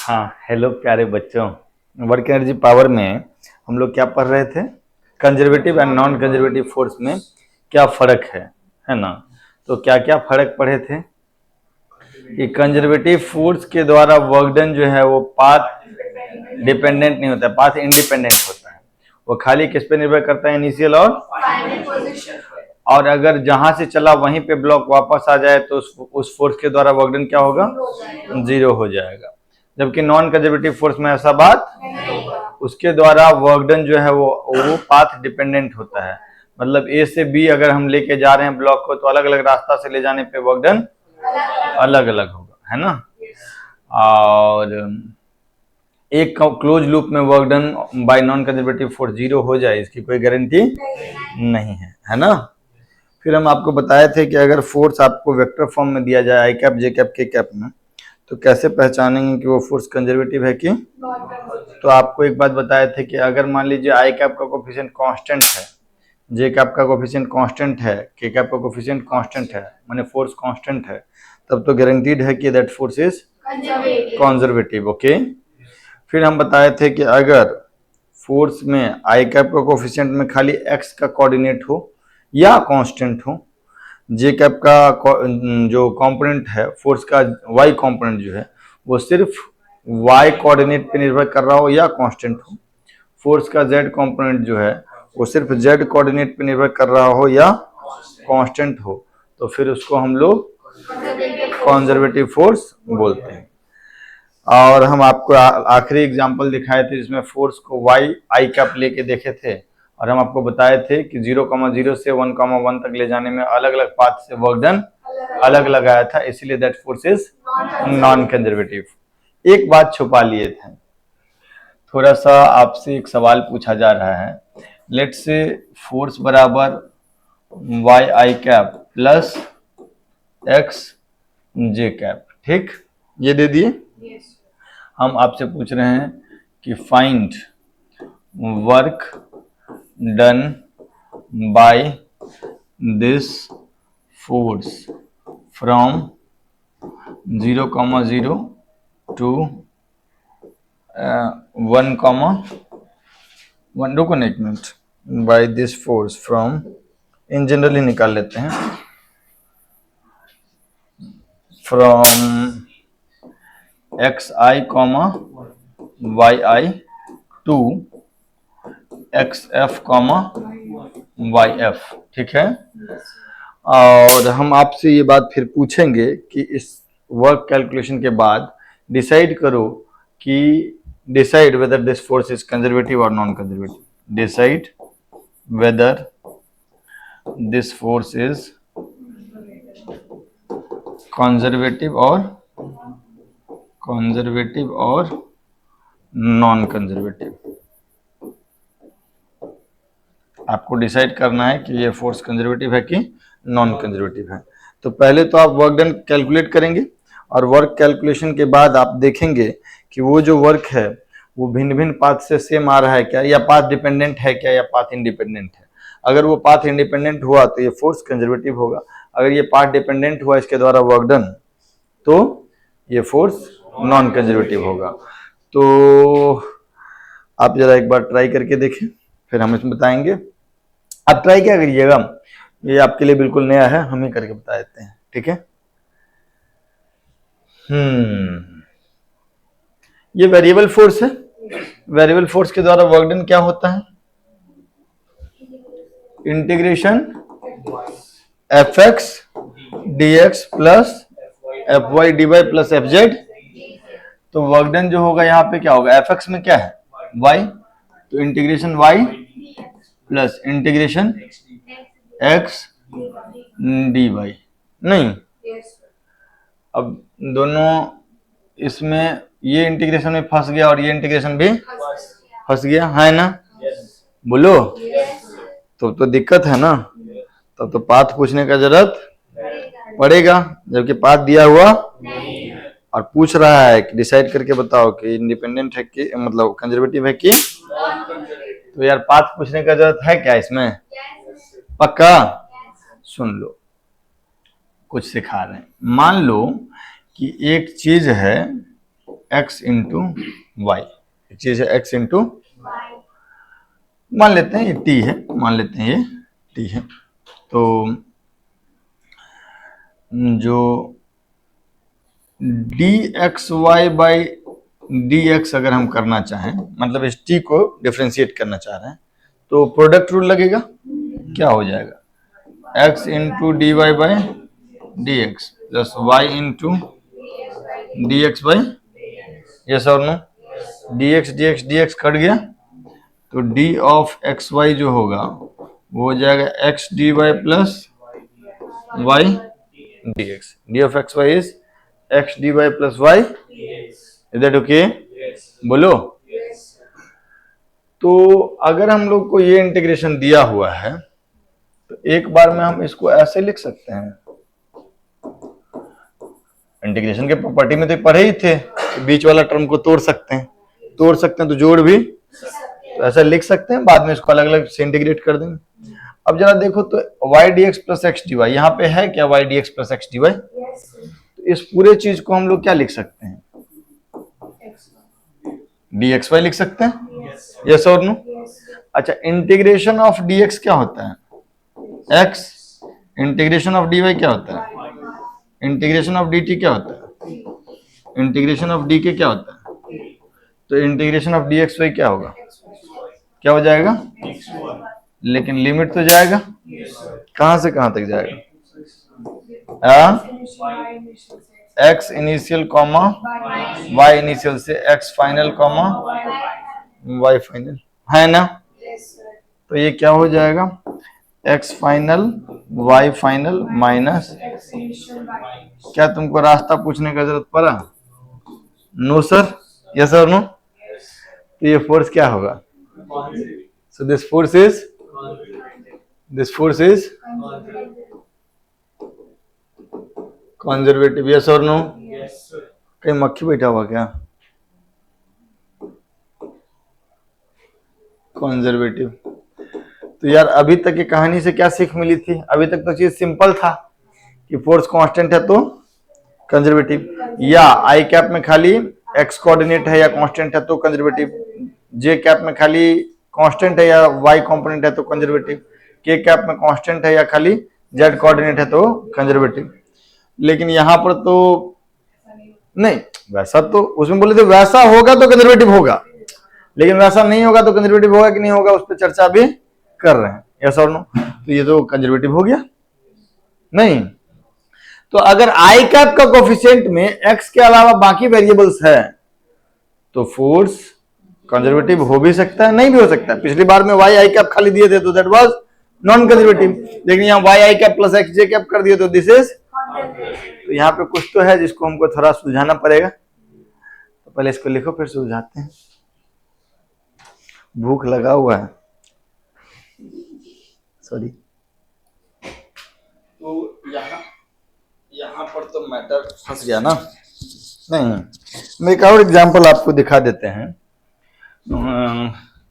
हाँ, हेलो प्यारे बच्चों। वर्क एनर्जी पावर में हम लोग क्या पढ़ रहे थे? Conservative and non conservative force में क्या फर्क है ना? तो क्या क्या फर्क पढ़े थे कि कंजर्वेटिव फोर्स के द्वारा वर्क डन जो है वो पाथ डिपेंडेंट नहीं होता है, पाथ इंडिपेंडेंट होता है। वो खाली किस पे निर्भर करता है? इनिशियल और अगर जहां से चला वहीं पे ब्लॉक वापस आ जाए तो उस फोर्स के द्वारा वर्क डन क्या होगा? जीरो हो जाएगा। जबकि नॉन कंजर्वेटिव फोर्स में ऐसा बात, उसके द्वारा वर्क डन जो है वो पाथ डिपेंडेंट होता है। मतलब ए से बी अगर हम लेके जा रहे हैं ब्लॉक को, तो अलग अलग रास्ता से ले जाने पे वर्क डन अलग अलग होगा, है ना? और एक क्लोज लूप में work done bye non conservative force zero हो जाए, इसकी कोई गारंटी नहीं है ना? फिर हम आपको बताए थे कि अगर फोर्स आपको वेक्टर फॉर्म में दिया जाए, आई कैप, जे कैप, के कैप में, तो कैसे पहचानेंगे कि वो फोर्स कंजर्वेटिव है कि? तो आपको एक बात बताए थे कि अगर मान लीजिए आई कैप का कोफिशिएंट कांस्टेंट है, जे कैप का कोफिशिएंट कांस्टेंट है, के कैप का कोफिशिएंट कांस्टेंट है, माने फोर्स कांस्टेंट है, तब तो गारंटीड है कि that force is conservative. Okay. फिर हम बताए थे कि अगर फोर्स में आई कैप का कोफिशिएंट में खाली एक्स का कोऑर्डिनेट हो या कांस्टेंट हो, जे कैप का जो कंपोनेंट है फोर्स का, वाई कंपोनेंट जो है वो सिर्फ वाई कोऑर्डिनेट पे निर्भर कर रहा हो या कांस्टेंट हो, फोर्स का जेड कंपोनेंट जो है वो सिर्फ जेड कोऑर्डिनेट पे निर्भर कर रहा हो या कांस्टेंट हो, तो फिर उसको हम लोग कंजर्वेटिव फोर्स बोलते हैं। और हम आपको आखिरी एग्जांपल दिखाए थे जिसमें फोर्स को वाई आई कैप लेके देखे थे, और हम आपको बताए थे कि 0,0 से 1,1 तक ले जाने में अलग अलग पाथ से वर्क डन अलग अलग आया था, इसीलिए that force is non conservative. एक बात छुपा लिए थे, थोड़ा सा आपसे एक सवाल पूछा जा रहा है। लेट्स से फोर्स बराबर Y i cap plus x J cap, ठीक, ये दे दिए। हम आपसे पूछ रहे हैं कि find work done by this force from 0,0 to 1,1। रुको ना एक minute. By this force from, इन जनरली निकाल लेते हैं, from x i comma y i to x f comma y f, ठीक है। और हम आपसे ये बात फिर पूछेंगे कि इस वर्क कैलकुलेशन के बाद डिसाइड करो कि decide whether this force is conservative और non conservative, decide whether this force is conservative और नॉन कंजर्वेटिव। आपको डिसाइड करना है कि ये फोर्स कंजर्वेटिव है कि नॉन कंजर्वेटिव है। तो पहले तो आप वर्क डन कैलकुलेट करेंगे, और वर्क कैलकुलेशन के बाद आप देखेंगे कि वो जो वर्क है वो भिन्न भिन्न पाथ से सेम आ रहा है क्या, या पाथ डिपेंडेंट है क्या, या पाथ इंडिपेंडेंट है। अगर वो पाथ इंडिपेंडेंट हुआ तो ये फोर्स कंजर्वेटिव होगा, अगर ये पाथ डिपेंडेंट हुआ इसके द्वारा वर्क डन तो ये फोर्स नॉन कंजर्वेटिव होगा। तो आप जरा एक बार ट्राई करके देखें, फिर हम इसमें बताएंगे। आप ट्राई क्या करिएगा, ये आपके लिए बिल्कुल नया है, हम ही करके बता देते हैं, ठीक है। ये वेरिएबल फोर्स है। वेरिएबल फोर्स के द्वारा वर्क डन क्या होता है? Integration f x D x plus f y d y plus f z. तो वर्क डन जो होगा यहाँ पे क्या होगा? एफ एक्स में क्या है? वाई, तो integration y plus integration x d y. नहीं, अब दोनों इसमें ये इंटीग्रेशन में फंस गया और ये इंटीग्रेशन भी फंस गया, है ना? बोलो, तो दिक्कत है ना। तब तो पाथ पूछने का जरूरत पड़ेगा, जबकि पाथ दिया हुआ और पूछ रहा है कि डिसाइड करके बताओ कि इंडिपेंडेंट है कि मतलब कंजर्वेटिव है कि। तो यार पाथ पूछने का जरूरत है क्या इसमें? पक्का? सुन लो, कुछ सिखा रहे हैं। मान लो कि एक चीज है x इंटू वाई, एक चीज है x इंटू, मान लेते हैं ये t है, मान लेते हैं ये t है। तो जो dxy बाई dx अगर हम करना चाहें, मतलब इस t को डिफ्रेंशिएट करना चाह रहे हैं, तो प्रोडक्ट रूल लगेगा, क्या हो जाएगा, x into d Y by D x plus y into D x by, yes और नो, डी एक्स कट गया, तो डी ऑफ एक्स वाई जो होगा वो हो जाएगा x d y plus y d x, d of x y is x d y plus y, is that okay? बोलो। तो अगर हम लोग को ये इंटीग्रेशन दिया हुआ है तो एक बार में हम इसको ऐसे लिख सकते हैं, इंटीग्रेशन के प्रॉपर्टी में तो पढ़े ही थे कि बीच वाला टर्म को तोड़ सकते हैं, तो जोड़ भी, तो ऐसा लिख सकते हैं, बाद में इसको अलग अलग से इंटीग्रेट कर देंगे। अब जरा देखो तो y d x plus x d y, यहाँ पे है क्या y d x plus x d y? तो इस पूरे चीज को हम लोग क्या लिख सकते हैं, डी एक्स वाई लिख सकते हैं, यस और नो? अच्छा, इंटीग्रेशन ऑफ डी एक्स क्या होता है, x, integration of d y क्या होता है, इंटीग्रेशन ऑफ डी टी क्या होता है, इंटीग्रेशन ऑफ डी के क्या होता है, तो integration of d x y क्या होगा, क्या हो जाएगा, लेकिन लिमिट तो जाएगा, कहां से कहां तक जाएगा, x initial comma y initial से x final comma y final, है ना? तो ये क्या हो जाएगा, x final y final minus, क्या तुमको रास्ता पूछने का जरूरत पड़ा? नो सर, यस और नो? तो ये फोर्स क्या होगा, सो this force is conservative, yes और नो? कहीं मक्खी बैठा हुआ क्या, कंजर्वेटिव। तो यार अभी तक की कहानी से क्या सीख मिली थी, अभी तक तो चीज सिंपल था कि फोर्स कांस्टेंट है तो कंजर्वेटिव, या आई कैप में खाली एक्स कोऑर्डिनेट है या कांस्टेंट है तो कंजर्वेटिव, जे कैप में खाली कांस्टेंट है या वाई कंपोनेंट है तो कंजर्वेटिव, के कैप में कांस्टेंट है या खाली जेड कोऑर्डिनेट है तो कंजर्वेटिव। लेकिन यहां पर तो नहीं, वैसा तो उसमें बोले थे वैसा होगा तो कंजर्वेटिव होगा, लेकिन वैसा नहीं होगा तो कंजर्वेटिव होगा कि नहीं होगा उस पर चर्चा भी कर रहे हैं, यस और नो? तो ये तो कंजर्वेटिव हो गया नहीं। तो अगर आई कैप का कोफिशिएंट में एक्स के अलावा बाकी वेरिएबल्स है तो फोर्स कंजर्वेटिव हो भी सकता है, नहीं भी हो सकता है। पिछली बार में वाई आई कैप खाली दिए थे तो दैट वाज नॉन कंजर्वेटिव, लेकिन यहाँ Y i cap plus x J cap कर दिए तो दिस इज, तो यहाँ पे कुछ तो है जिसको हमको थोड़ा सुलझाना पड़ेगा, तो पहले इसको लिखो फिर सुलझाते हैं, भूख लगा हुआ है, सॉरी। तो यहाँ पर तो मैटर फंस गया ना, नहीं, मैं एक और एग्जांपल आपको दिखा देते हैं।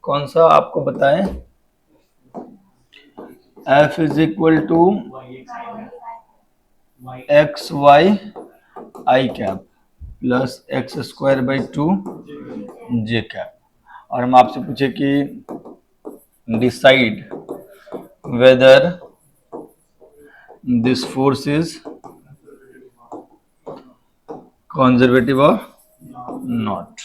कौन सा आपको बताएं, F is equal to x y i cap plus x square by 2 j cap, और हम आपसे पूछे कि decide whether this force is conservative और नॉट।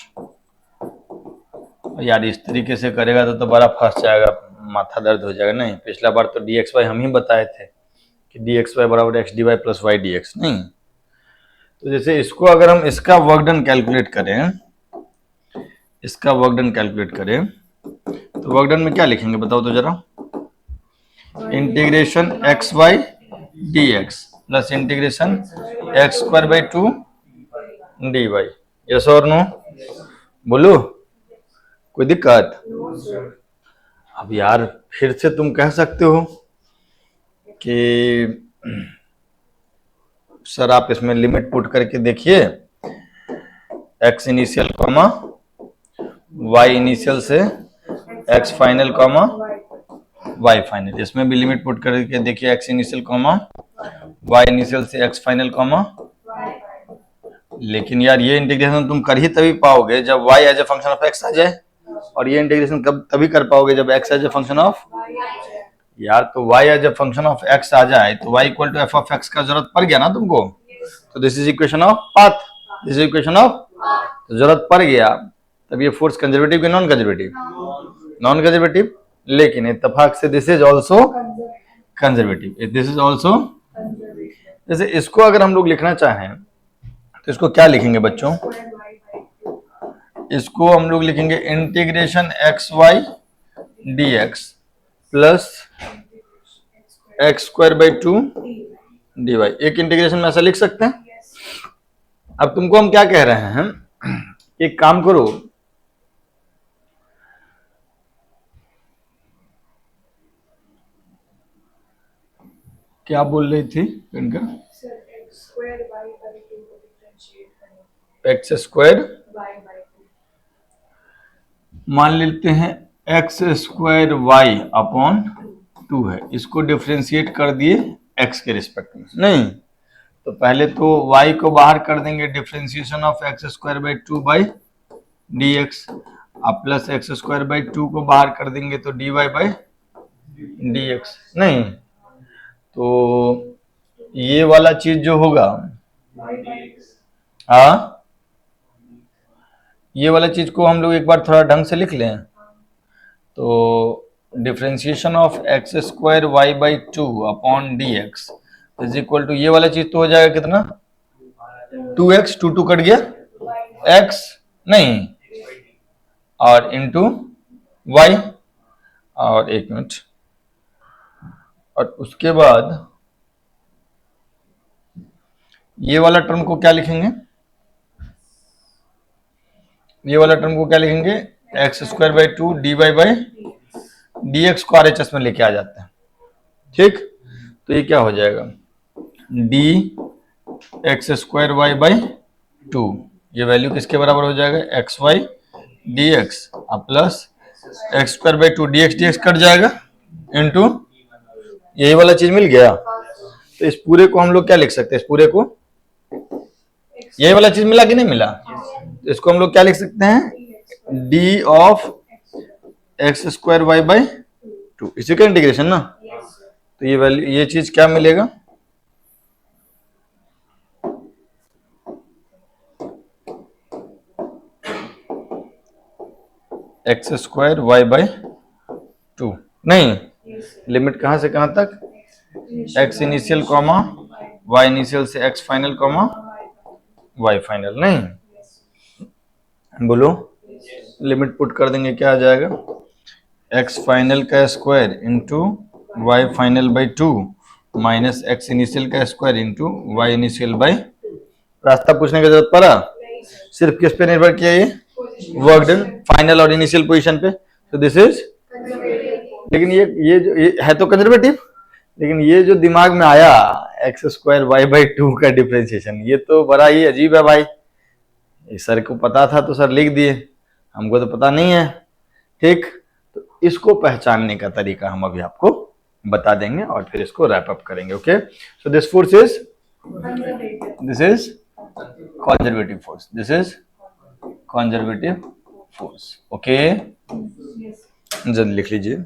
यार इस तरीके से करेगा तो बड़ा फंस जाएगा, माथा दर्द हो जाएगा। नहीं, पिछला बार तो डी एक्स वाई हम ही बताए थे कि डी एक्स वाई बराबर x d y plus y d x, नहीं। तो जैसे इसको अगर हम इसका वर्क डन कैलकुलेट करें, इसका वर्क डन कैलकुलेट करें तो वर्क डन में क्या लिखेंगे बताओ तो जरा, integration x y d x plus integration x square by 2 d y, yes और नो? बोलो, कोई दिक्कत? अब यार फिर से तुम कह सकते हो कि सर आप इसमें लिमिट पुट करके देखिए, X initial comma Y initial से x final comma Y final, इसमें भी लिमिट पुट करके देखिए, X initial comma Y initial से एक्स फाइनल कॉमा लेकिन यार ये इंटीग्रेशन तुम कर ही तभी पाओगे जब y as a function of x आ जाए, और ये इंटीग्रेशन कब तभी कर पाओगे जब x as a function of, यार तो y as a function of x आ जाए तो y equal to f of x का जरूरत पड़ गया ना तुमको, तो this is equation of path, this is equation of, तो जरूरत पड़ गया, तब ये फोर्स कंजर्वेटिव कि नॉन कंजर्वेटिव, नॉन कंजर्वेटिव, लेकिन इत्तेफाक से this is also conservative, this is also, जैसे इसको अगर हम लोग लिखना चाहें तो इसको क्या लिखेंगे बच्चों, इसको हम लोग लिखेंगे integration x y d x plus x square by two d y, एक इंटीग्रेशन में ऐसा लिख सकते हैं। अब तुमको हम क्या कह रहे हैं, एक काम करो, क्या बोल रही थी इनका, एक्स स्क्वायर, मान लेते हैं x square y upon two है, इसको डिफ्रेंशिएट कर दिए एक्स के रिस्पेक्ट में, नहीं तो पहले तो y को बाहर कर देंगे, differentiation of x square by two by D X, अब plus x square by two को बाहर कर देंगे तो D Y by D x, नहीं तो ये वाला चीज जो होगा, हाँ ये वाला चीज को हम लोग एक बार थोड़ा ढंग से लिख लें, तो differentiation of x square y by two upon d x is equal to, ये वाला चीज तो हो जाएगा कितना, 2x, 2 कट गया, x नहीं और इंटू y, और एक मिनट, और उसके बाद ये वाला टर्म को क्या लिखेंगे, ये वाला टर्म को क्या लिखेंगे, x square by two d Y by D x को RHS में लेके आ जाते हैं, ठीक, तो ये क्या हो जाएगा, d x square y by two, ये वैल्यू किसके बराबर हो जाएगा, x y d x plus x square by two d x cut जाएगा इंटू, यही वाला चीज मिल गया, तो इस पूरे को हम लोग क्या लिख सकते हैं, इस पूरे को, यही वाला चीज मिला कि नहीं मिला, तो इसको हम लोग क्या लिख सकते हैं, d of x square y by two, इसी का इंटीग्रेशन ना, तो ये वैल्यू, ये चीज क्या मिलेगा, x square y by two, नहीं लिमिट कहां से कहां तक, x initial comma Y initial से x final comma Y final, नहीं बोलो, लिमिट पुट कर देंगे, क्या आ जाएगा, एक्स फाइनल का square into y final by two minus x initial का square into y initial by, रास्ता पूछने की जरूरत पड़ा, सिर्फ किस पे निर्भर किया, ये वर्क डन फाइनल और इनिशियल पोजीशन पे, तो दिस इज, लेकिन ये है तो कंजर्वेटिव, लेकिन ये जो दिमाग में आया x square y by two का डिफरेंशिएशन, ये तो बड़ा ही अजीब है भाई, सर को पता था तो सर लिख दिए, हमको तो पता नहीं है, ठीक, तो इसको पहचानने का तरीका हम अभी आपको बता देंगे और फिर इसको रैप अप करेंगे, okay, so this force is, this is conservative force, this is conservative force, okay, जल्दी लिख लीजिए,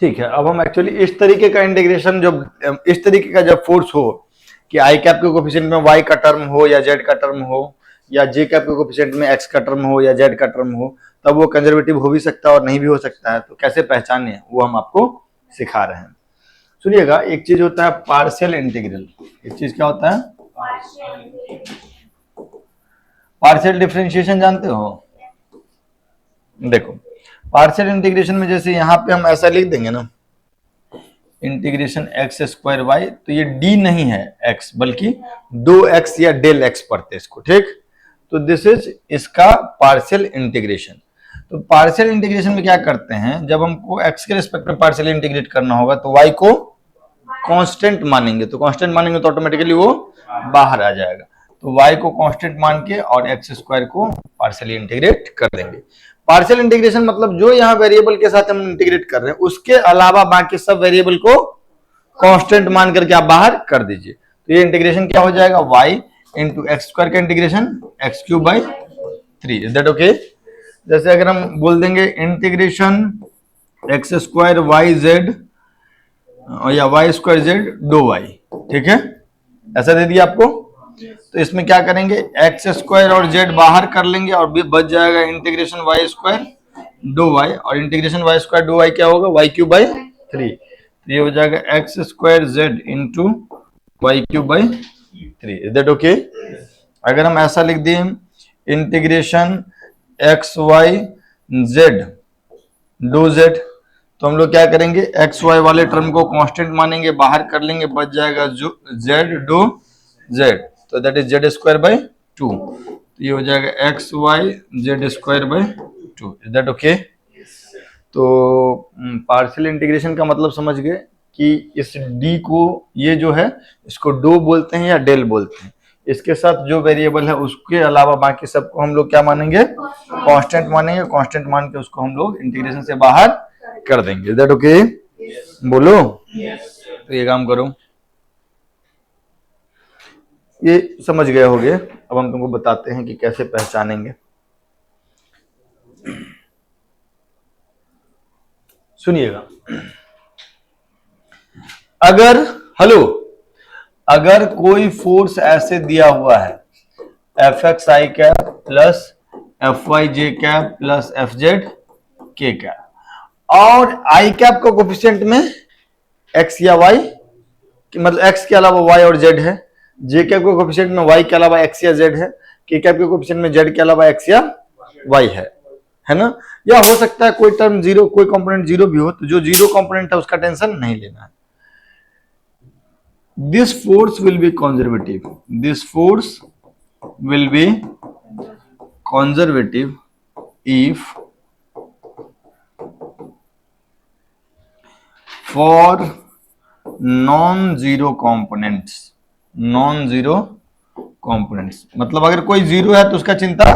ठीक है। अब हम एक्चुअली इस तरीके का इंटीग्रेशन, जब इस तरीके का जब फोर्स हो कि आई कैप के कोफिशिएंट में वाई का टर्म हो या जेड का टर्म हो, या जे कैप के कोफिशिएंट में एक्स का टर्म हो या जेड का टर्म हो, तब वो कंजर्वेटिव हो भी सकता है और नहीं भी हो सकता है, तो कैसे पहचाने वो हम आपको सिखा रहे हैं। सुनिएगा, एक चीज होता है पार्शियल इंटीग्रल, एक चीज क्या होता है, पार्शियल डिफरेंशिएशन जानते हो, देखो पार्शियल इंटीग्रेशन में जैसे यहाँ पे हम ऐसा लिख देंगे ना, इंटीग्रेशन एक्स स्क्वायर वाई, तो ये डी नहीं है एक्स, बल्कि 2x या डेल एक्स पढ़ते इसको, ठीक, तो दिस इज इसका पार्शियल इंटीग्रेशन। तो पार्शियल इंटीग्रेशन में क्या करते हैं, जब हमको एक्स के रिस्पेक्ट में पार्शियल इंटीग्रेट करना होगा तो वाई को कांस्टेंट मानेंगे, तो कांस्टेंट मानेंगे तो ऑटोमेटिकली वो बाहर आ जाएगा, तो y को कांस्टेंट मान के और एक्स स्क्वायर को पार्शियली इंटीग्रेट कर देंगे। पार्शियल इंटीग्रेशन मतलब जो यहाँ वेरिएबल के साथ हम इंटीग्रेट कर रहे हैं उसके अलावा बाकी सब वेरिएबल को कांस्टेंट मान करके आप बाहर कर दीजिए। तो ये इंटीग्रेशन क्या हो जाएगा, y इंटू एक्स स्क्वायर का integration x cube by 3। Is that okay? जैसे अगर हम बोल देंगे integration x square y z या y square z do y, ठीक है, ऐसा दे दिया आपको। तो इसमें क्या करेंगे, एक्स स्क्वायर और जेड बाहर कर लेंगे और भी बच जाएगा इंटीग्रेशन वाई स्क्वायर दो वाई, और इंटीग्रेशन वाई स्क्वायर दो वाई क्या होगा, वाई क्यूब बाई 3। तो ये हो जाएगा x square z into y cube by 3। Is that okay? अगर हम ऐसा लिख दें integration x y z do z, तो हम लोग क्या करेंगे, एक्स वाई वाले टर्म को कांस्टेंट मानेंगे, बाहर कर लेंगे, बच जाएगा जो जेड दो जेड, तो that is z square by 2। तो ये हो जाएगा x y z square by 2। Is that okay? तो पार्शियल इंटीग्रेशन का मतलब समझ गए कि इस डी को, ये जो है इसको डो बोलते हैं या डेल बोलते हैं। इसके साथ जो वेरिएबल है उसके अलावा बाकी सबको हम लोग क्या मानेंगे, कांस्टेंट मानेंगे। कांस्टेंट मान के उसको हम लोग इंटीग्रेशन से बाहर कर देंगे। Is that okay? बोलो। तो ये काम करो, ये समझ गए होगे। अब हम तुमको बताते हैं कि कैसे पहचानेंगे। सुनिएगा, अगर अगर कोई फोर्स ऐसे दिया हुआ है एफ एक्स आई कैप प्लस एफ वाई जे कैप प्लस एफ जेड के कैप, और आई कैप का कोफिशिएंट में एक्स या वाई, मतलब एक्स के अलावा वाई और जेड है, जे कैप के कोफिशिएंट में वाई के अलावा एक्स या जेड है, के कैप के कोफिशिएंट में जेड के अलावा एक्स या वाई है ना। या हो सकता है कोई टर्म जीरो, कोई कंपोनेंट जीरो भी हो, तो जो जीरो कंपोनेंट है उसका टेंशन नहीं लेना है। This force will be conservative, this force will be conservative if for non zero components. Non zero components मतलब अगर कोई जीरो है तो उसका चिंता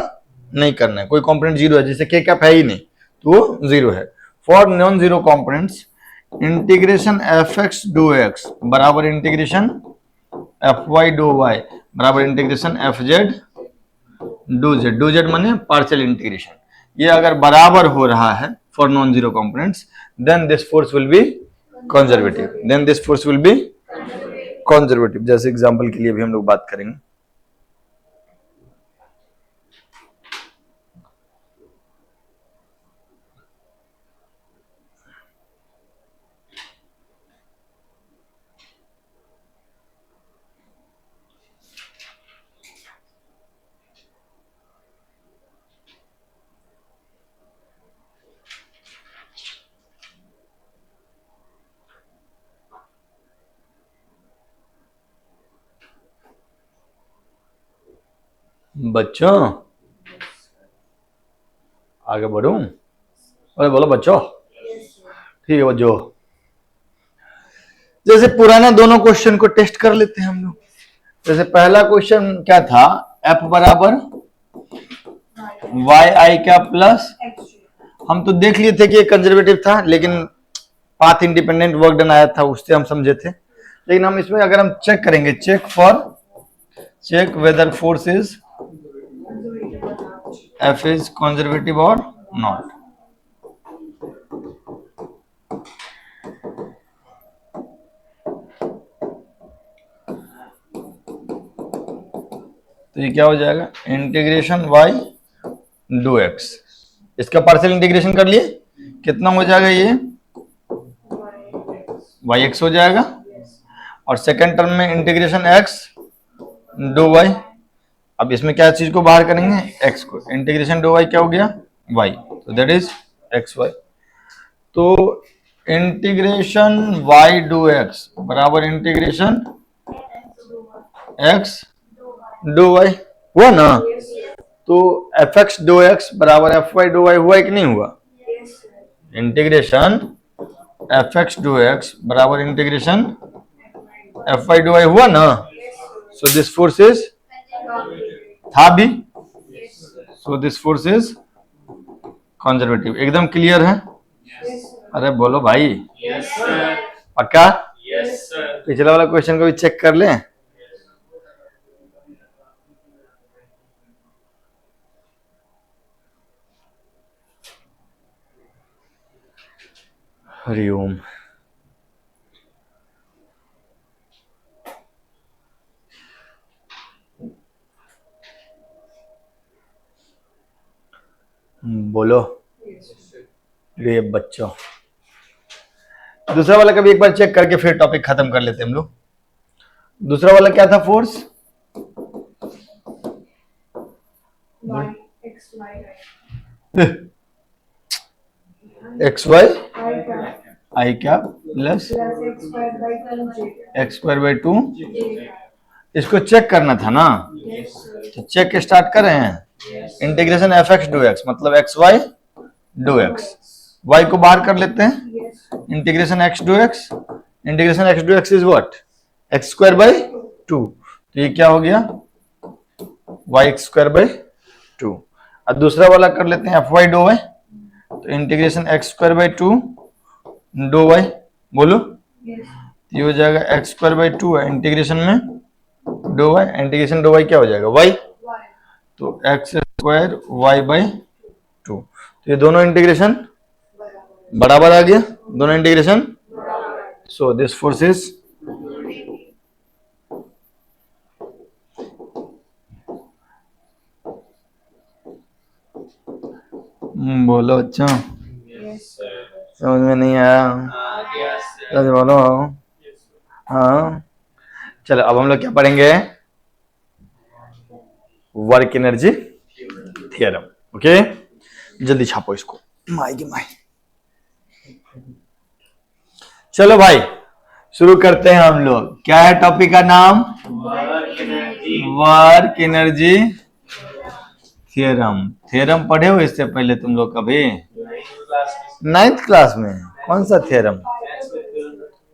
नहीं करना है, कोई कंपोनेंट जीरो है, जैसे के कैप है ही नहीं तो वो जीरो है। For non zero components integration f x d x बराबर integration f y d y बराबर integration f z d z. D z माने पार्शियल इंटीग्रेशन। ये अगर बराबर हो रहा है for non zero components, then this force will be conservative, then this force will be conservative. जैसे एग्जांपल के लिए भी हम लोग बात करेंगे। बच्चों आगे बढ़ूं? अरे बोलो बच्चों। ठीक है बच्चों, जैसे पुराना दोनों क्वेश्चन को टेस्ट कर लेते हैं हम लोग। जैसे पहला क्वेश्चन क्या था, एफ बराबर वाई आई क्या प्लस, हम तो देख लिए थे कि ये कंजर्वेटिव था, लेकिन पाथ इंडिपेंडेंट वर्क डन आया था, उससे हम समझे थे। लेकिन हम इसमें अगर हम चेक करेंगे, check whether force is f is conservative और नॉट। तो ये क्या हो जाएगा, इंटीग्रेशन वाई डो एक्स, इसका पार्शियल इंटीग्रेशन कर लिए, कितना हो जाएगा, ये वाई एक्स हो जाएगा, और सेकेंड टर्म में इंटीग्रेशन एक्स डो वाई। अब इसमें क्या चीज को बाहर करेंगे, एक्स को, इंटीग्रेशन डो वाई क्या हो गया, वाई, तो दैट इज एक्स वाई। तो इंटीग्रेशन वाई डो एक्स बराबर इंटीग्रेशन एक्स डो वाई हुआ ना। तो एफ एक्स डो एक्स बराबर एफ वाई डो वाई हुआ कि नहीं हुआ। Integration f x d x बराबर integration f y d y हुआ ना। सो दिस फोर्स इज था भी, so this force is conservative. एकदम क्लियर है? अरे बोलो भाई। Yes sir. पक्का? Yes sir. पिछला वाला क्वेश्चन को भी चेक कर लें। हरिओम। बोलो रे बच्चों। दूसरा वाला कभी एक बार चेक करके फिर टॉपिक खत्म कर लेते हैं हम लोग। दूसरा वाला क्या था फोर्स? एक्स वाई आई क्या प्लस एक्स स्क्वायर बाई 2। इसको चेक करना था ना, तो चेक स्टार्ट कर रहे हैं। Integration f x d x मतलब x y d x, y को बाहर कर लेते हैं। Integration x d x, integration x d x is what? X square by 2। तो ये क्या हो गया? Y x square by 2। अब दूसरा वाला कर लेते हैं एफ वाई डो वाई। तो integration x square by 2 d y, बोलो। ये हो जाएगा एक्स स्क्वायर बाई 2 है इंटीग्रेशन में do y, integration do y क्या हो जाएगा? वाई। तो एक्स स्क्वायर वाई बाई 2। तो ये दोनों इंटीग्रेशन बराबर आ गया, दोनों integration. So this force is बोलो अच्छा। समझ में नहीं आया? तो बोलो। हाँ चलो, अब हम लोग क्या पढ़ेंगे? Work energy theorem. ओके, जल्दी छापो इसको। माई की माई। चलो भाई शुरू करते हैं हम लोग। क्या है टॉपिक का नाम? Work energy theorem. थ्योरम पढ़े हो इससे पहले तुम लोग कभी? 9th क्लास में। कौन सा थ्योरम?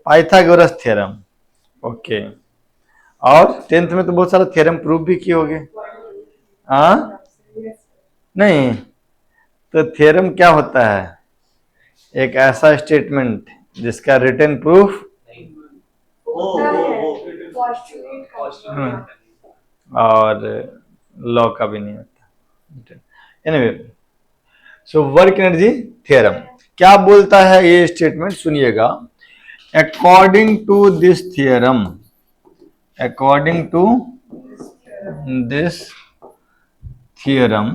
Pythagoras theorem. ओके। और 10th में तो बहुत सारा थ्योरम प्रूव भी किए होगे। हाँ नहीं, तो थ्योरम क्या होता है? एक ऐसा स्टेटमेंट जिसका रिटन प्रूफ और लॉ का भी नहीं होता। Anyway, so work energy theorem क्या बोलता है? ये स्टेटमेंट सुनिएगा। According to this theorem, according to this theorem,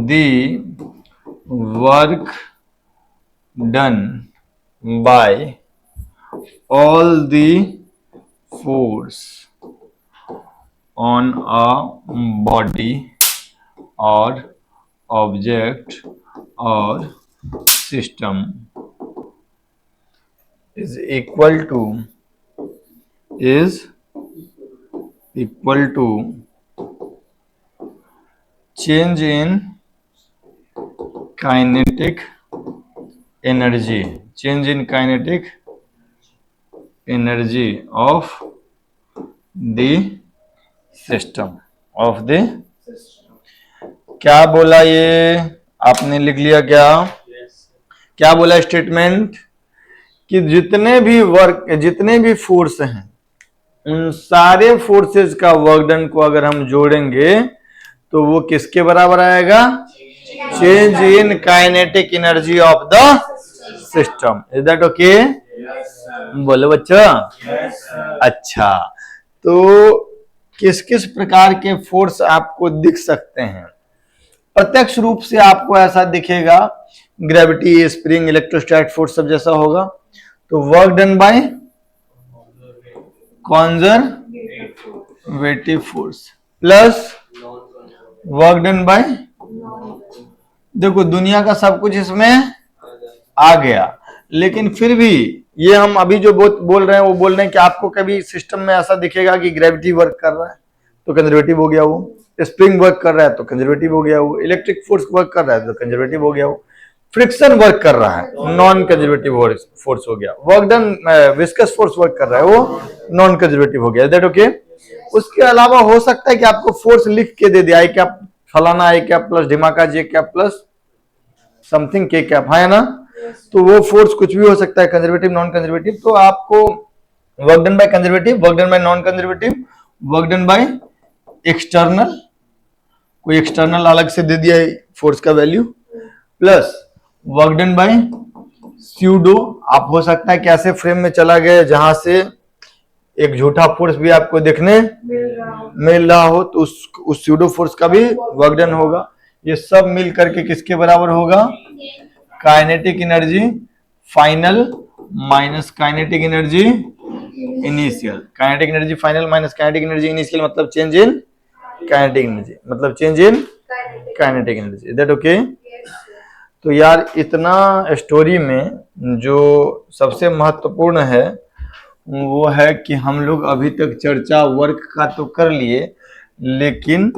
the work done by all the force on a body or object or system is equal to change in kinetic energy, change in kinetic energy of the system, of the क्या बोला ये? आपने लिख लिया क्या? क्या बोला statement? कि जितने भी वर्क, जितने भी फोर्स हैं, उन सारे फोर्सेस का वर्क डन को अगर हम जोड़ेंगे तो वो किसके बराबर आएगा? Change in kinetic energy of the system. Is that okay? बोलो बच्चा। अच्छा, तो किस किस प्रकार के फोर्स आपको दिख सकते हैं? प्रत्यक्ष रूप से आपको ऐसा दिखेगा, ग्रेविटी, स्प्रिंग, इलेक्ट्रोस्टैटिक फोर्स सब जैसा होगा। तो work done by conservative force plus work done bye, देखो दुनिया का सब कुछ इसमें आ गया, लेकिन फिर भी ये हम अभी जो बोल रहे हैं वो बोल रहे हैं कि आपको कभी सिस्टम में ऐसा दिखेगा कि ग्रेविटी वर्क कर रहा है तो कंजर्वेटिव हो गया वो, स्प्रिंग वर्क कर रहा है तो कंजर्वेटिव हो गया वो, इलेक्ट्रिक फोर्स वर्क कर रहा है तो कंजर्वेटिव हो गया वो, फ्रिक्शन वर्क कर रहा है नॉन कंजर्वेटिव फोर्स हो गया, work done viscous force work कर रहा है वो नॉन कंजर्वेटिव हो गया। That okay? उसके अलावा हो सकता है कि आपको फोर्स लिख के दे दिया है कि आप फलाना आई कैप प्लस ढिमाका जे कैप प्लस समथिंग के कैप, है ना। तो वो फोर्स कुछ भी हो सकता है, कंजर्वेटिव नॉन कंजर्वेटिव। तो आपको work done by conservative, work done bye non conservative, work done by external, कोई एक्सटर्नल अलग से दे दिया फोर्स का value, plus work done bye pseudo. आप हो सकता है कि ऐसे फ्रेम में चला गया जहां से एक झूठा फोर्स भी आपको देखने मिल रहा हो, तो उस स्यूडो फोर्स का भी वर्क डन होगा। ये सब मिल करके किसके बराबर होगा? Kinetic energy final minus kinetic energy initial. Kinetic energy final minus kinetic energy initial मतलब चेंज इन काइनेटिक एनर्जी, मतलब change in kinetic energy. Is that okay? तो यार इतना स्टोरी में जो सबसे महत्वपूर्ण है वो है कि हम लोग अभी तक चर्चा वर्क का तो कर लिए, लेकिन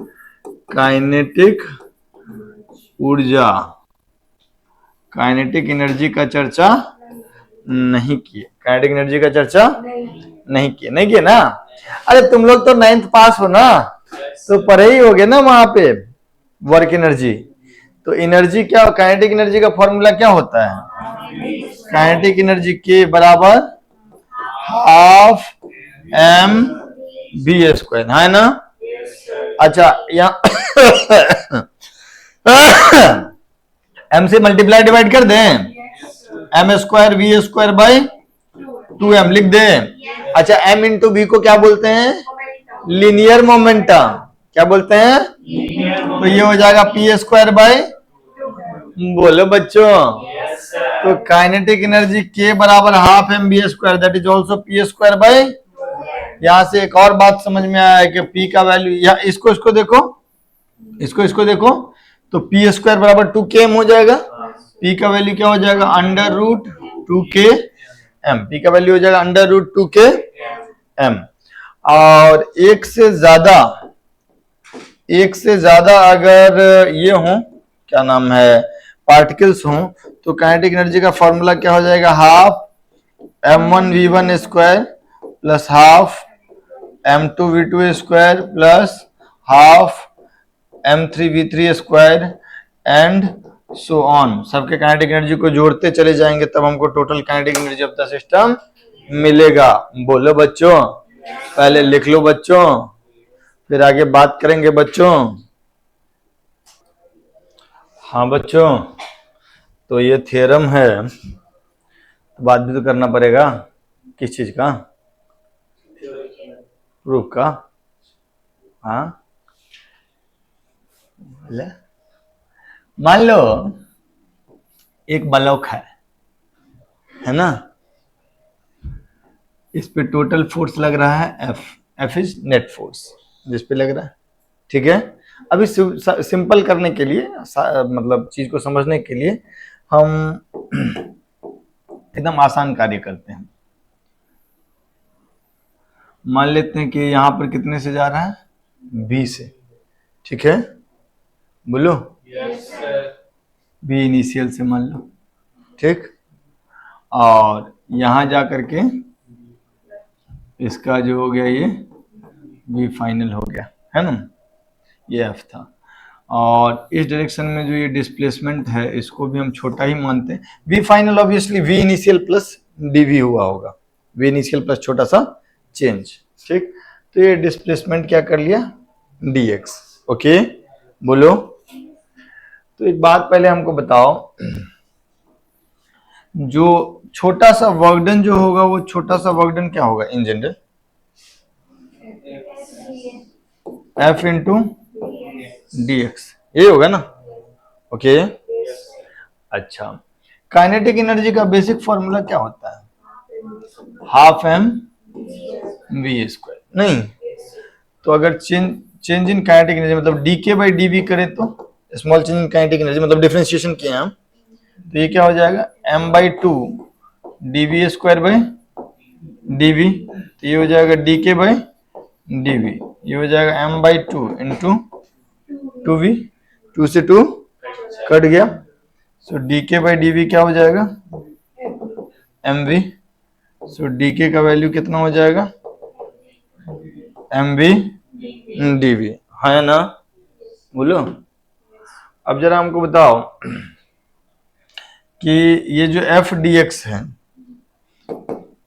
काइनेटिक ऊर्जा, काइनेटिक एनर्जी का चर्चा नहीं किए। काइनेटिक एनर्जी का चर्चा नहीं किए ना। अरे तुम लोग तो 9th पास हो ना, तो पढ़े ही होगे ना वहां पे वर्क एनर्जी। तो एनर्जी क्या, काइनेटिक एनर्जी का फॉर्मूला क्या होता है? काइनेटिक एनर्जी के बराबर हाफ एम बी स्क्वायर, है ना। अच्छा यहाँ एम से मल्टीप्लाई डिवाइड कर दें, m square v square by 2m लिख दें। अच्छा एम इंटू बी को क्या बोलते हैं? Linear momentum. क्या बोलते हैं? तो ये हो जाएगा पी स्क्वायर बाई, बोलो बच्चों। तो काइनेटिक एनर्जी के बराबर half m b square, that is also p square by. यहां से एक और बात समझ में आया कि पी का वैल्यू, या इसको देखो, इसको देखो, तो पी स्क्वायर बराबर 2km हो जाएगा। पी का वैल्यू क्या हो जाएगा? Under root 2km। पी का वैल्यू हो जाएगा अंडर रूट 2km। और एक से ज्यादा अगर ये हो, क्या नाम है, पार्टिकल्स हो, तो काइनेटिक एनर्जी का फॉर्मूला क्या हो जाएगा? Half m1v1 square plus half m2v2 square plus half m3v3 square and so on. सबके काइनेटिक एनर्जी को जोड़ते चले जाएंगे, तब हमको total kinetic energy of the system मिलेगा। बोलो बच्चों, पहले लिख लो बच्चों, फिर आगे बात करेंगे बच्चों। हाँ बच्चों, तो ये थ्योरम है, तो बात भी तो करना पड़ेगा। किस चीज का? प्रूफ का। हाँ मान लो एक ब्लॉक है ना, इस पे टोटल फोर्स लग रहा है एफ इज नेट फोर्स जिस पे लग रहा है, ठीक है। अभी सिंपल करने के लिए, मतलब चीज को समझने के लिए हम एकदम आसान कार्य करते हैं। मान लेते हैं कि यहां पर कितने से जा रहा है? बी से, ठीक है। बोलो बी इनिशियल से मान लो, ठीक। और यहां जा करके इसका जो हो गया ये बी फाइनल हो गया, है ना, ये एफ था। और इस डायरेक्शन में जो ये डिस्प्लेसमेंट है इसको भी हम छोटा ही मानते हैं। V final obviously v initial plus dv हुआ होगा, वी इनिशियल प्लस छोटा सा चेंज, ठीक। तो ये डिस्प्लेसमेंट क्या कर लिया? Dx, okay. बोलो, तो एक बात पहले हमको बताओ, जो छोटा सा वर्कडन जो होगा वो छोटा सा वर्कडन क्या होगा in general? F into dx, ये होगा ना, ओके। अच्छा, काइनेटिक एनर्जी का बेसिक फॉर्मूला क्या होता है? हाफ एम वी स्क्वायर, नहीं तो अगर चेंज इन काइनेटिक एनर्जी मतलब डीके बाई डीवी करें तो small change in kinetic energy मतलब डिफरेंशिएशन किए हम, तो ये क्या हो जाएगा? m/2 dv square by dv, तो ये हो जाएगा dk बाई dv, ये हो जाएगा m/2 इंटू 2v, 2 से 2 कट गया, सो dk बाई dv क्या हो जाएगा? mv, सो dk का वैल्यू कितना हो जाएगा? mv dv, है ना, बोलो। अब जरा हमको बताओ कि ये जो एफ डी एक्स है,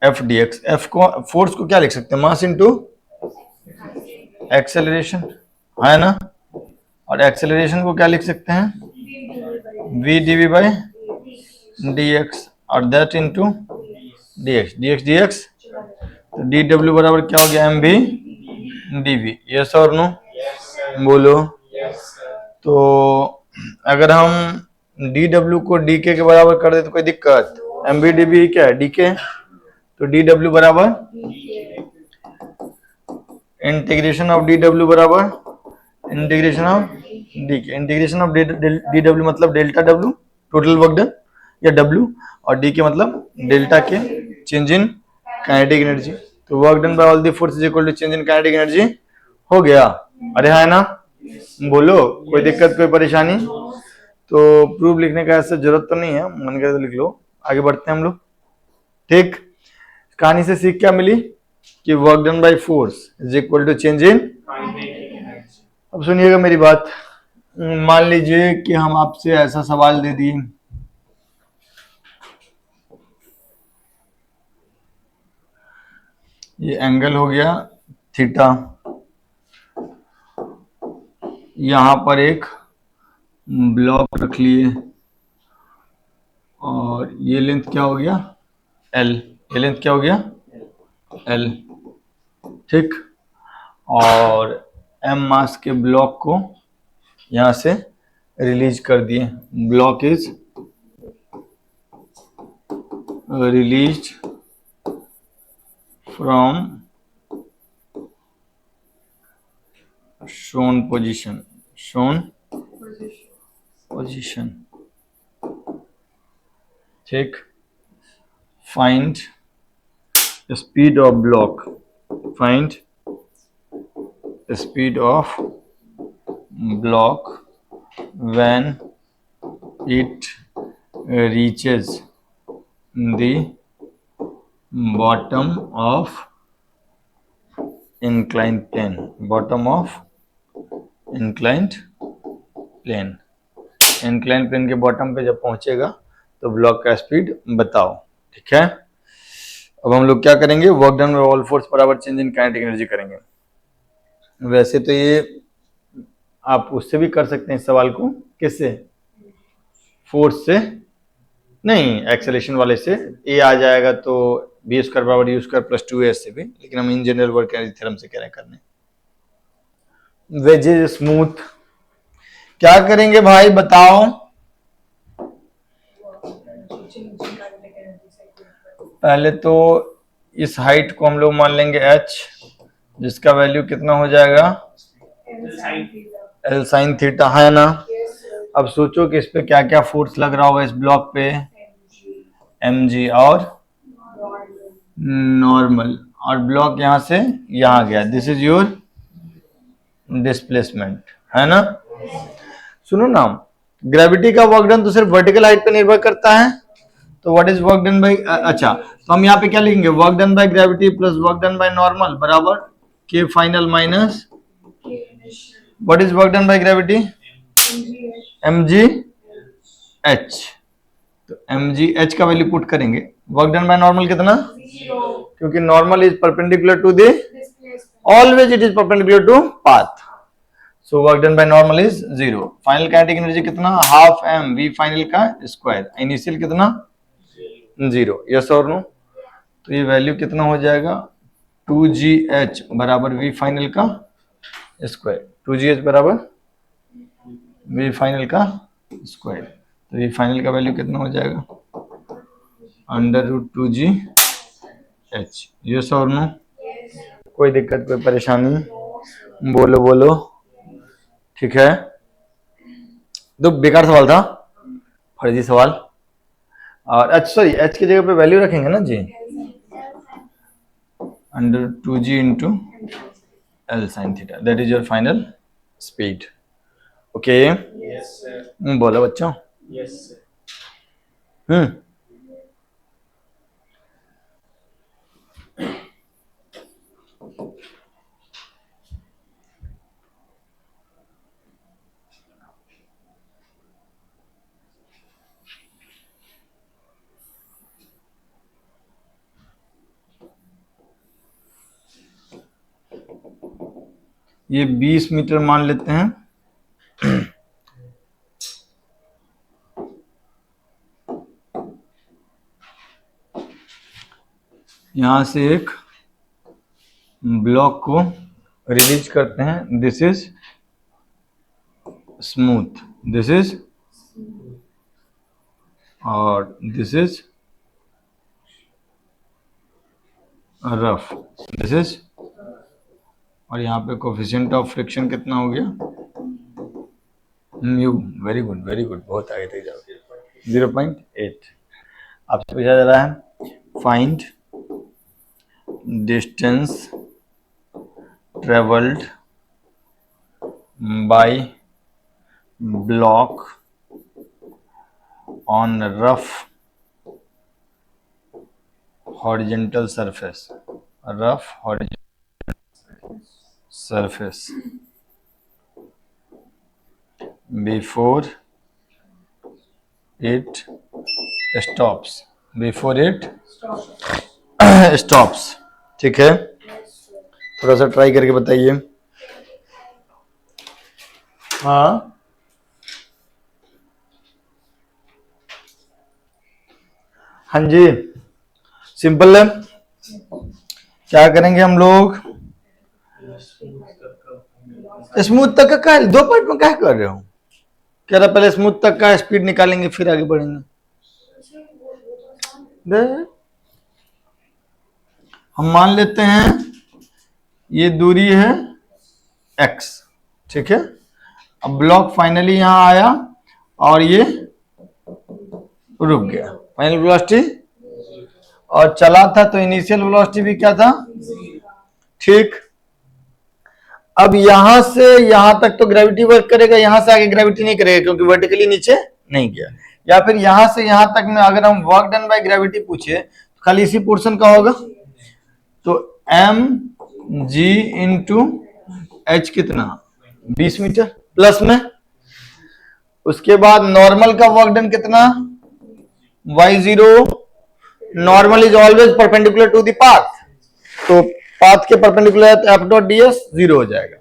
एफ डी एक्स, एफ को फोर्स को क्या लिख सकते हैं, मास इंटू एक्सेलरेशन, है ना। और एक्सेलरेशन को क्या लिख सकते हैं, V D V by D X, और that into D x, D x D X, तो डी डब्ल्यू बराबर क्या हो गया, M V D V. Yes और नो, बोलो। तो अगर हम डी डब्ल्यू को डी के बराबर कर दे तो कोई दिक्कत, एम वी डी वी क्या है, डी के, तो डी डब्ल्यू बराबर इंटीग्रेशन ऑफ डी डब्ल्यू बराबर integration of d K, integration of d W मतलब delta W total work done या डब्ल्यू, और डी के मतलब delta K change in kinetic energy. तो work done by all the force is equal to change in kinetic energy, हो गया। अरे है ना, बोलो, कोई दिक्कत कोई परेशानी। तो प्रूफ लिखने का ऐसा जरूरत तो नहीं है, मन करे तो लिख लो। आगे बढ़ते हैं हम लोग, ठीक। कहानी से सीख क्या मिली कि work done by force is equal to change in. अब सुनिएगा मेरी बात, मान लीजिए कि हम आपसे ऐसा सवाल दे दिए, ये एंगल हो गया थीटा, यहां पर एक ब्लॉक रख लिए, और ये लेंथ क्या हो गया, एल, ये लेंथ क्या हो गया, एल, ठीक। और एम मास के ब्लॉक को यहां से रिलीज कर दिए, block is release from shown position, shown position, ठीक। find speed of block, find speed of block when it reaches the bottom of inclined plane, bottom of inclined plane, inclined plane के bottom पे जब पहुंचेगा तो block का speed बताओ, ठीक है। अब हम लोग क्या करेंगे, work done by all force बराबर चेंज इन काइनेटिक एनर्जी करेंगे। वैसे तो ये आप उससे भी कर सकते हैं इस सवाल को, किससे, फोर्स से नहीं, एक्सेलेरेशन वाले से, ए आ जाएगा तो बी स्क्वायर बराबर यू स्क्वायर प्लस 2 से भी, लेकिन हम in general work energy theorem से कह रहे हैं करने। वेजेज स्मूथ, क्या करेंगे भाई बताओ, पहले तो इस हाइट को हम लोग मान लेंगे h, जिसका वैल्यू कितना हो जाएगा, एल साइन थीटा, है ना। अब सोचो कि इस पे क्या क्या फोर्स लग रहा होगा, इस ब्लॉक पे mg और नॉर्मल, और ब्लॉक यहां से यहां गया, दिस इज योर डिस्प्लेसमेंट, है ना। सुनो ना, ग्रेविटी का वर्क डन तो सिर्फ वर्टिकल हाइट पे निर्भर करता है, तो what is work done by, अच्छा तो हम यहाँ पे क्या लिखेंगे, work done by gravity plus work done by normal बराबर K final minus what is work done by gravity, mg h, तो mg h का वैल्यू पुट करेंगे, वर्क डन बाय नॉर्मल कितना, क्योंकि normal is perpendicular to the, always it is perpendicular to path, so work done by normal is 0। Final kinetic energy कितना, half M we final का square, initial कितना 0, yes और no. तो ये value कितना हो जाएगा, 2gh बराबर वी फाइनल का स्क्वायर, 2gh बराबर वी फाइनल का स्क्वायर, तो वी फाइनल का वैल्यू कितना हो जाएगा, √2gh, यस और नो, कोई दिक्कत कोई परेशानी, बोलो बोलो, ठीक है। तो बेकार सवाल था, फर्जी सवाल, और अच्छा सॉरी h की जगह पे वैल्यू रखेंगे ना जी, √2g into L sine theta, that is your final speed, okay. बोलो बच्चों, ये 20 मीटर मान लेते हैं। यहां से एक ब्लॉक को रिलीज करते हैं। This is smooth, this is, और this is rough, this is, और यहाँ पे कोफिशिएंट ऑफ फ्रिक्शन कितना हो गया, mu. Very good, very good, बहुत आगे तक जाओगे। 0.8। आपसे पूछा जा रहा है find distance travelled by block on rough horizontal surface, rough horizontal surface before it stops, before it stops। ठीक है, थोड़ा सा ट्राई करके बताइए। हाँ, हाँ जी, सिंपल है। क्या करेंगे हम लोग, स्मूथ तक का क्या, 2 पार्ट में क्या कर रहे हो, कह रहा पहले स्मूथ तक का स्पीड निकालेंगे फिर आगे बढ़ेंगे। हम मान लेते हैं ये दूरी है x, ठीक है। अब ब्लॉक फाइनली यहां आया और ये रुक गया, फाइनल वेलोसिटी, और चला था तो इनिशियल वेलोसिटी भी क्या था, ठीक। अब यहां से यहां तक तो ग्रेविटी वर्क करेगा, यहां से आगे ग्रेविटी नहीं करेगा क्योंकि वर्टिकली नीचे नहीं गया। या फिर यहां से यहां तक में अगर हम वर्क डन बाय ग्रेविटी पूछे तो खाली इसी पोर्शन का होगा, तो mg इंटू एच कितना, 20 मीटर प्लस में। उसके बाद नॉर्मल का वर्क डन कितना, y0, normal is always perpendicular to the path, तो पाथ के परपेंडिकुलर है तो एफ डॉट डी एस 0 हो जाएगा,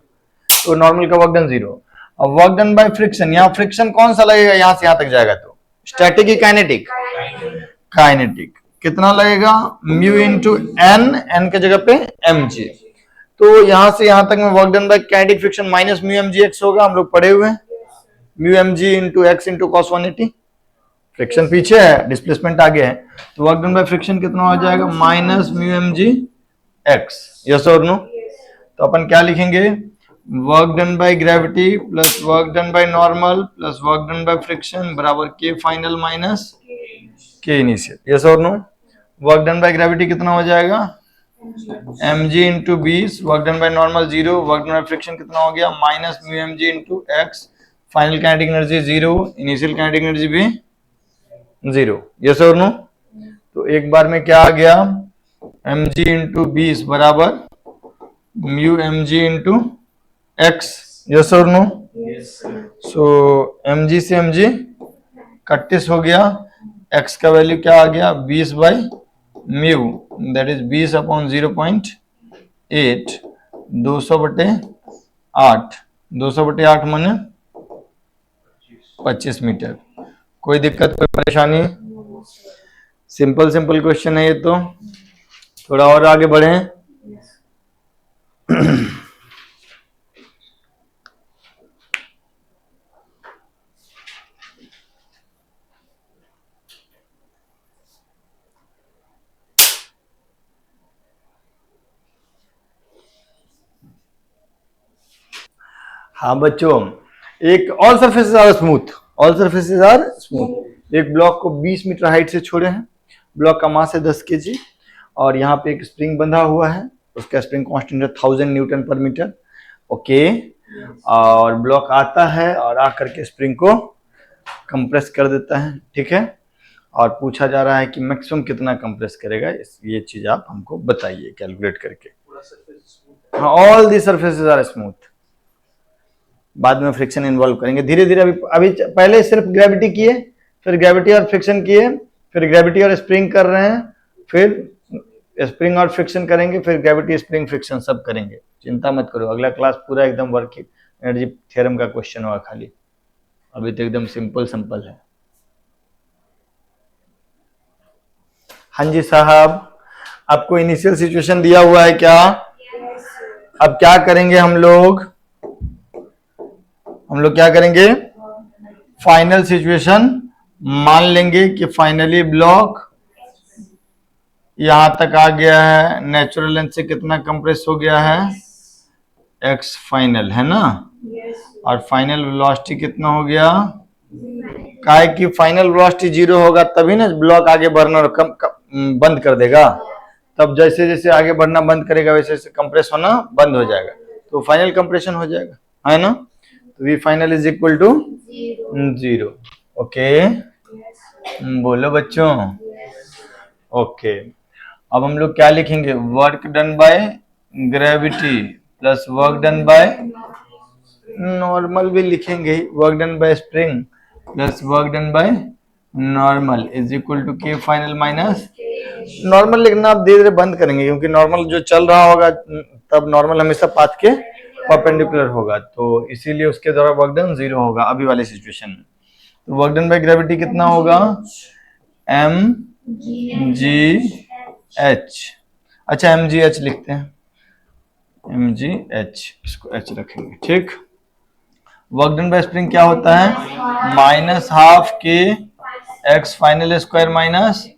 तो नॉर्मल का वर्क डन 0। अब वर्क डन बाय फ्रिक्शन, यहाँ फ्रिक्शन कौन सा लगेगा, यहां से यहां तक जाएगा तो स्टैटिक की काइनेटिक, काइनेटिक कितना लगेगा, म्यू इंटू एन, एन के जगह पे एम जी। तो यहां से यहां तक में work done by kinetic friction minus mu m g x होगा, हम लोग पढ़े हुए हैं, mu m g into x into cos 180। Friction पीछे है, डिस्प्लेसमेंट आगे है, तो वर्क डन बाय फ्रिक्शन कितना हो जाएगा, minus mu m g x. Yes और नो, तो अपन क्या लिखेंगे, work done by gravity plus work done by normal plus work done by friction बराबर K final minus K initial. Yes और no, work done by gravity कितना हो जाएगा, m g into 20, work done by normal 0, work done by friction कितना हो गया, minus mu m g into x, final kinetic energy 0, initial kinetic energy भी 0। Yes और no, तो एक बार में क्या आ गया, एम जी इंटू 20 बराबर mu m g into x. Yes और नो, सो एम जी से एम जी 31 हो गया, एक्स का वैल्यू क्या आ गया, 20 by mu, that is 20 upon 0.8, 200 बटे 8, 200 बटे 8 माने 25 मीटर। कोई दिक्कत, कोई परेशानी, सिंपल सिंपल क्वेश्चन है ये तो। थोड़ा और आगे बढ़े। हाँ बच्चों, एक all surfaces are smooth, all surfaces are smooth. एक ब्लॉक को 20 मीटर हाइट से छोड़े हैं, ब्लॉक का मास है 10 केजी, और यहाँ पे एक स्प्रिंग बंधा हुआ है, उसका स्प्रिंग कांस्टेंट है 1000 न्यूटन पर मीटर। ओके, और ब्लॉक आता है और आकर के स्प्रिंग को कंप्रेस कर देता है, ठीक है। और पूछा जा रहा है कि मैक्सिमम कितना कंप्रेस करेगा, ये चीज आप हमको बताइए कैलकुलेट करके। हाँ, all the surfaces are smooth. बाद में फ्रिक्शन इन्वॉल्व करेंगे धीरे धीरे। अभी पहले सिर्फ ग्रेविटी किए, फिर ग्रेविटी और फ्रिक्शन किए, फिर ग्रेविटी और स्प्रिंग कर रहे हैं, फिर स्प्रिंग और फ्रिक्शन करेंगे, फिर ग्रेविटी स्प्रिंग फ्रिक्शन सब करेंगे, चिंता मत करो। अगला क्लास पूरा एकदम वर्क एनर्जी थ्योरम का क्वेश्चन होगा खाली, अभी तो एकदम सिंपल सिंपल है। हाँ जी साहब, आपको इनिशियल सिचुएशन दिया हुआ है क्या? अब क्या करेंगे हम लोग क्या करेंगे? फाइनल सिचुएशन मान लेंगे कि फाइनली ब्लॉक यहां तक आ गया है, नेचुरल लेंथ से कितना कंप्रेस हो गया है? एक्स फाइनल, है ना? और फाइनल वेलोसिटी कितना हो गया? काहे कि फाइनल वेलोसिटी 0 होगा तभी ना ब्लॉक आगे बढ़ना और बंद कर देगा। तब जैसे जैसे आगे बढ़ना बंद करेगा वैसे वैसे कंप्रेस होना बंद हो जाएगा, तो फाइनल कंप्रेशन हो जाएगा, है ना? तो v final is equal to 0। Okay, बोलो बच्चों। ओके, अब हम लोग क्या लिखेंगे? Work done by gravity plus work done by normal भी लिखेंगे, work done by spring plus work done by normal is equal to के फाइनल माइनस नॉर्मल। लिखना आप धीरे धीरे बंद करेंगे क्योंकि नॉर्मल जो चल रहा होगा तब नॉर्मल हमेशा पाथ के परपेंडिकुलर होगा, तो इसीलिए उसके द्वारा वर्क डन 0 होगा अभी वाले सिचुएशन में। तो वर्क डन बाय ग्रेविटी कितना होगा? M g h. अच्छा एम जी एच लिखते हैं, एम जी एच, इसको एच रखेंगे, ठीक। वर्क डन बाय स्प्रिंग क्या होता है? Minus half K x final square minus,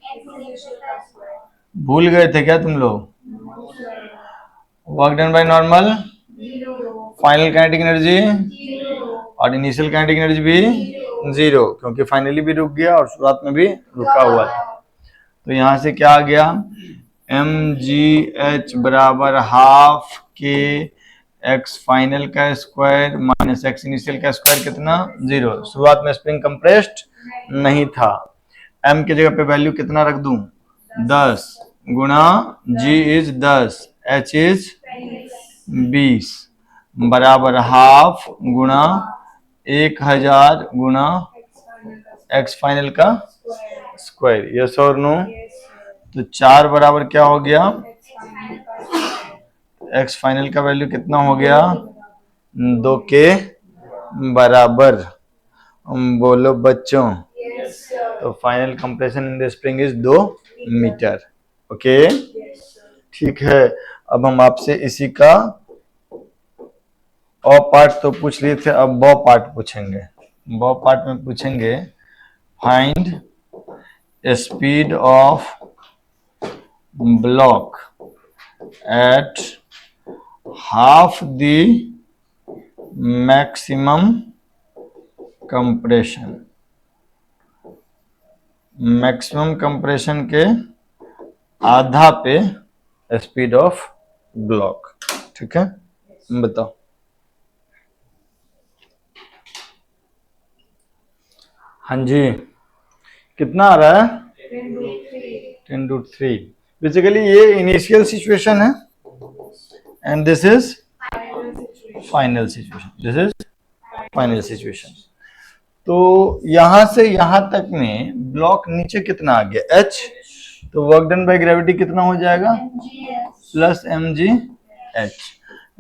भूल गए थे क्या तुम लोग? Work done by normal, final kinetic energy और इनिशियल काइनेटिक एनर्जी भी 0, क्योंकि फाइनली भी रुक गया और शुरुआत में भी रुका हुआ था। तो यहां से क्या आ गया? एम जी एच बराबर हाफ के एक्स फाइनल का स्क्वायर माइनस एक्स इनिशियल का स्क्वायर कितना? 0। शुरुआत में स्प्रिंग कंप्रेस्ड नहीं था। एम की जगह पे वैल्यू कितना रख दूं? 10 गुणा जी इज 10, एच इज 20 बराबर हाफ गुणा 1000 गुणा एक्स फाइनल का स्क्वायर। यस और नो? तो 4 बराबर क्या हो गया? एक्स फाइनल का वैल्यू कितना हो गया? 2 के बराबर। बोलो बच्चों। तो final compression in the spring is 2 metre. Okay, ठीक है। अब हम आपसे इसी का अ पार्ट तो पूछ लिए थे, अब ब पार्ट पूछेंगे। ब पार्ट में पूछेंगे find speed of block at half the maximum compression. Maximum compression के आधा पे स्पीड ऑफ ब्लॉक, ठीक है? बताओ। हाँ जी, कितना आ रहा है? 10√3। बेसिकली ये इनिशियल सिचुएशन है and this is final situation, this is final situation. तो यहां से यहां तक में ब्लॉक नीचे कितना आ गया? h, तो वर्क डन बाय ग्रेविटी कितना हो जाएगा? Plus m g h,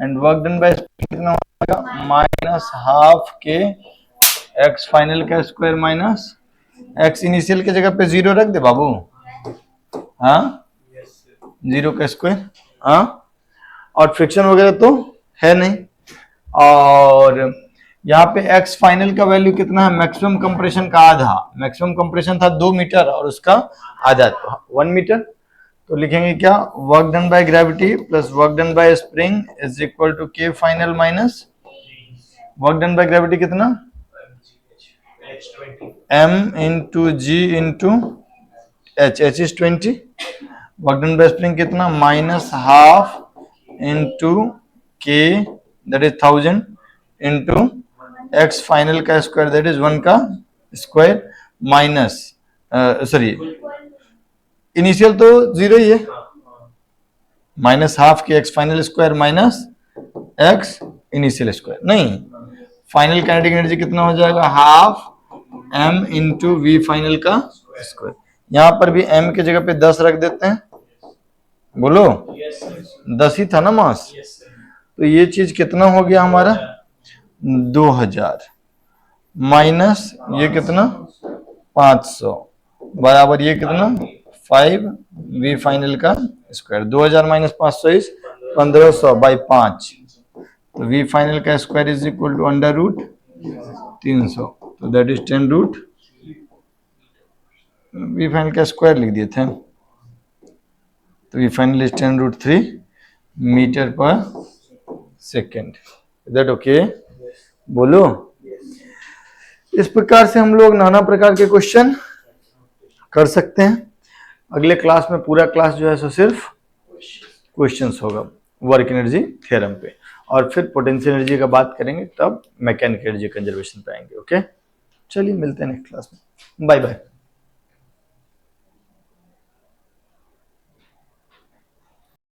and work done by कितना हो जाएगा? Minus half K x final का स्क्वायर माइनस एक्स इनिशियल की जगह पे 0 रख दे बाबू। हाँ, 0 का स्क्वायर। हाँ, और फ्रिक्शन वगैरह तो है नहीं। और यहाँ पे एक्स फाइनल का वैल्यू कितना है? मैक्सिमम कंप्रेशन का आधा। मैक्सिमम कंप्रेशन था 2 मीटर और उसका आधा 1 मीटर। तो लिखेंगे क्या? Work done by gravity plus work done by spring is equal to के final minus work done by gravity कितना? m into g into h, h is 20। Work done by spring कितना? Minus half into k that is 1000 into x final का square that is 1 का square minus sorry initial तो 0 ही है, minus half K x final square minus x initial square. नहीं, final kinetic energy कितना हो जाएगा? Half m into v final का स्क्वायर। यहां पर भी m की जगह पे 10 रख देते हैं, बोलो, Yes, sir. 10 ही था ना मास। Yes, sir. तो ये चीज कितना हो गया हमारा, 2000 माइनस ये कितना 500 बराबर ये कितना 5 वी फाइनल का स्क्वायर। 2000 minus 500 is 1500 by 5। तो वी फाइनल का square is equal to under root 300। तो that is 10 root, v final का स्क्वायर लिख दिए थे। तो v final is 10 root 3 metre per second. That okay, बोलो। इस प्रकार से हम लोग नाना प्रकार के क्वेश्चन कर सकते हैं। अगले क्लास में पूरा क्लास जो है सो सिर्फ क्वेश्चंस होगा वर्क एनर्जी थ्योरम पे, और फिर पोटेंशियल एनर्जी का बात करेंगे, तब मैकेनिकल एनर्जी कंजर्वेशन पे आएंगे। ओके, चलिए मिलते हैं नेक्स्ट क्लास में। Bye bye.